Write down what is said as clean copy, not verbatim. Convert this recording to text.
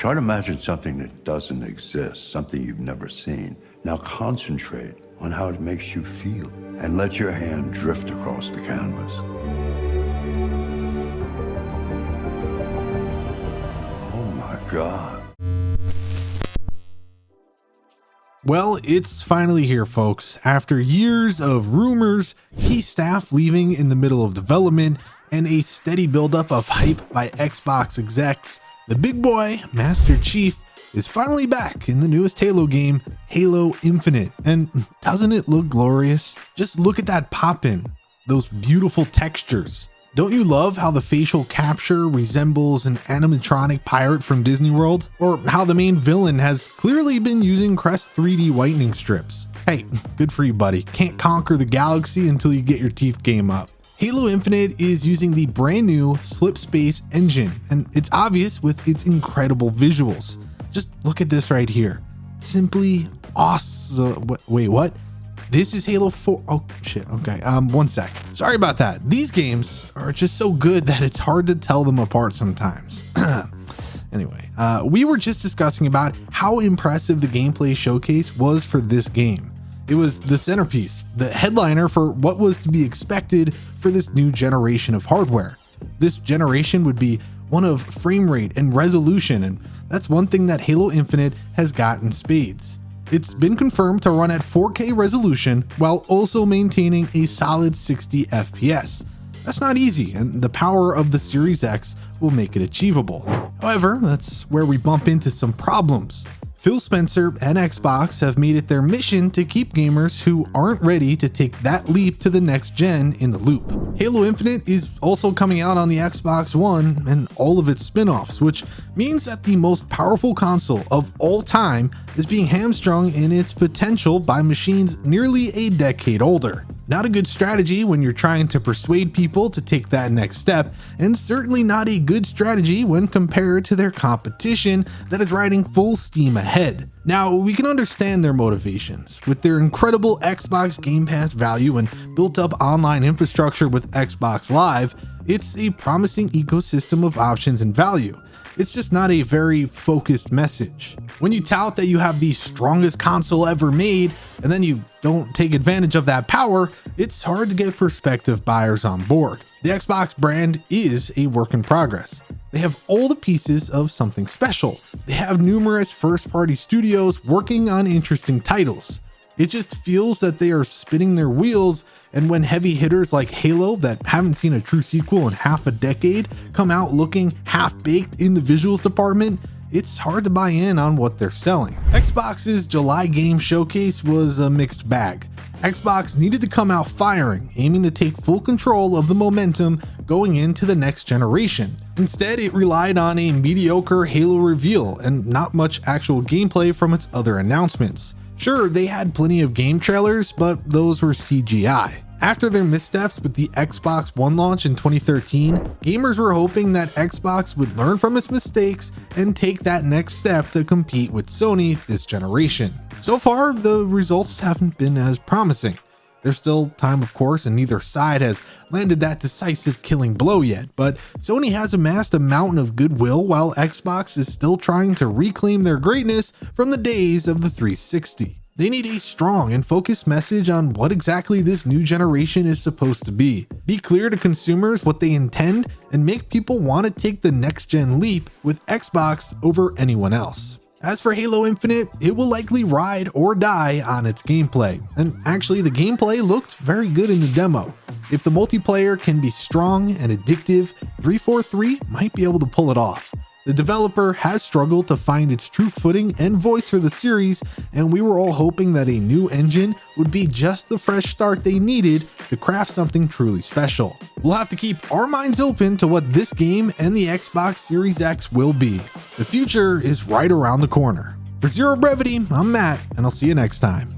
Try to imagine something that doesn't exist, something you've never seen. Now concentrate on how it makes you feel and let your hand drift across the canvas. Oh my God. Well, it's finally here, folks. After years of rumors, key staff leaving in the middle of development, and a steady buildup of hype by Xbox execs, the big boy, Master Chief, is finally back in the newest Halo game, Halo Infinite. And doesn't it look glorious? Just look at that pop-in, those beautiful textures. Don't you love how the facial capture resembles an animatronic pirate from Disney World? Or how the main villain has clearly been using Crest 3D whitening strips? Hey, good for you, buddy. Can't conquer the galaxy until you get your teeth game up. Halo Infinite is using the brand new SlipSpace Engine, and it's obvious with its incredible visuals. Just look at this right here. Simply awesome. Wait, what? This is Halo 4. Oh shit. Okay. One sec. Sorry about that. These games are just so good that it's hard to tell them apart sometimes. Anyway, we were just discussing about how impressive the gameplay showcase was for this game. It was the centerpiece, the headliner for what was to be expected for this new generation of hardware. This generation would be one of frame rate and resolution, and that's one thing that Halo Infinite has got in spades. It's been confirmed to run at 4K resolution while also maintaining a solid 60 FPS. That's not easy, and the power of the Series X will make it achievable. However, that's where we bump into some problems. Phil Spencer and Xbox have made it their mission to keep gamers who aren't ready to take that leap to the next gen in the loop. Halo Infinite is also coming out on the Xbox One and all of its spin-offs, which means that the most powerful console of all time is being hamstrung in its potential by machines nearly a decade older. Not a good strategy when you're trying to persuade people to take that next step, and certainly not a good strategy when compared to their competition that is riding full steam ahead. Now, we can understand their motivations. With their incredible Xbox Game Pass value and built-up online infrastructure with Xbox Live, it's a promising ecosystem of options and value. It's just not a very focused message. When you tout that you have the strongest console ever made, and then you don't take advantage of that power, it's hard to get prospective buyers on board. The Xbox brand is a work in progress. They have all the pieces of something special. They have numerous first-party studios working on interesting titles. It just feels that they are spinning their wheels, and when heavy hitters like Halo that haven't seen a true sequel in half a decade come out looking half-baked in the visuals department, it's hard to buy in on what they're selling. Xbox's July game showcase was a mixed bag. Xbox needed to come out firing, aiming to take full control of the momentum going into the next generation. Instead, it relied on a mediocre Halo reveal and not much actual gameplay from its other announcements. Sure, they had plenty of game trailers, but those were CGI. After their missteps with the Xbox One launch in 2013, gamers were hoping that Xbox would learn from its mistakes and take that next step to compete with Sony this generation. So far, the results haven't been as promising. There's still time, of course, and neither side has landed that decisive killing blow yet, but Sony has amassed a mountain of goodwill while Xbox is still trying to reclaim their greatness from the days of the 360. They need a strong and focused message on what exactly this new generation is supposed to be. Be clear to consumers what they intend and make people want to take the next gen leap with Xbox over anyone else. As for Halo Infinite, it will likely ride or die on its gameplay, and actually the gameplay looked very good in the demo. If the multiplayer can be strong and addictive, 343 might be able to pull it off. The developer has struggled to find its true footing and voice for the series, and we were all hoping that a new engine would be just the fresh start they needed to craft something truly special. We'll have to keep our minds open to what this game and the Xbox Series X will be. The future is right around the corner. For Zero Brevity, I'm Matt, and I'll see you next time.